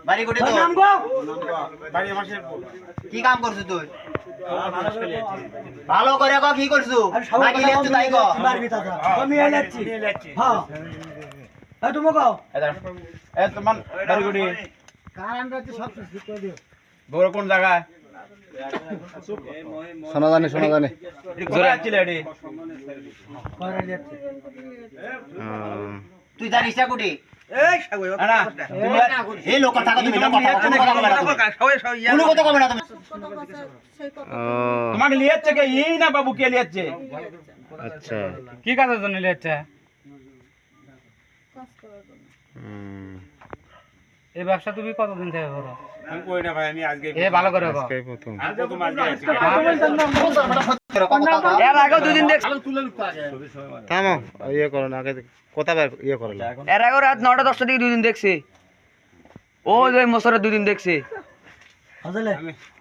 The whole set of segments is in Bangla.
বাড়ি কোটে তো নাম গো বাড়ি আমার শেরপুর কি কাম করছিস তুই ভালো করে কো কি করছু নাকি লেছ তাই কো মারবি দাদা আমি এলাচ্ছি হ্যাঁ এ তুমি কও এ তোমার বাড়ি কোটে কারণ রাতে সব ঠিক করে দিও বড় কোন জায়গায় শোনা জানি জোরে আছিস লেডি করে যাচ্ছে তুই জানিস না কোটে এই সাগো না তুমি এই লোক কথা তুমি কথা কোনো কথা কবে না তুমি তোমাকে লিয়েছে কে এই না বাবু কে লিয়েছে আচ্ছা কি কাজের জন্য লিয়েছে এই ব্যবসা তুমি কতদিন থেকে করো আমি কই না ভাই আমি আজকে ভালো করে করো আজকে প্রথম এর আগে দুদিন দেখ থামো ইয়ে করো না আগে কথা ইয়ে করো না এর আগে রাত 9টা 10টা দিকে দুদিন দেখছি ও যে মসরে দুদিন দেখছি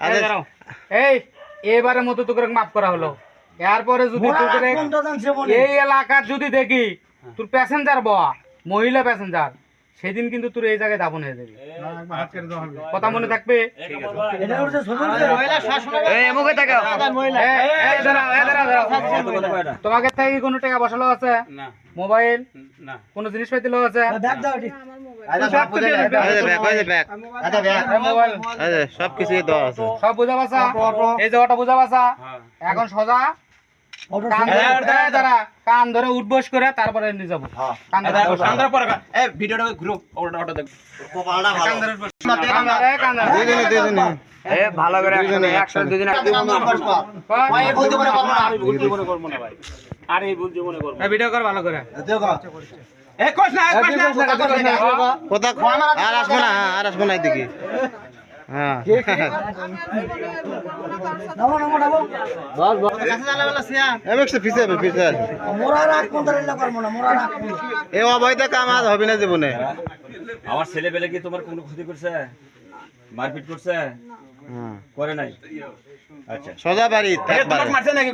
আরে এই এবারে মতো তোকে মাফ করা হলো এরপরে যদি তোকে এই এলাকার যদি দেখি তোর প্যাসেঞ্জার বয়া মহিলা প্যাসেঞ্জার সেদিন কিন্তু তোর এই জায়গায় দাফন হয়ে যাবে কথা মনে থাকবে তোমাকে থেকে কোনো টাকা বসালো আছে মোবাইল কোন জিনিস পাইতে আছে সব কিছু দেওয়া আছে সব বুঝা পাসা এই জায়গাটা বুঝা পাসা এখন সোজা কান ধরে উঠবস করে তারপরে নিয়ে যাবো ভিডিওটা গ্রুপ অটো দেখ ভালো করে একসাথে দুদিন ভিডিও কর ভালো করে কথা আর আসবো না আর আসবো না এদিকে হ্যাঁ এই অবৈধ কাম আজ হবে না জীবনে আমার ছেলে পেলে কি তোমার কোনো ক্ষতি করছে মারপিট করছে করে নাই আচ্ছা সোজা বাড়ি মারছে নাকি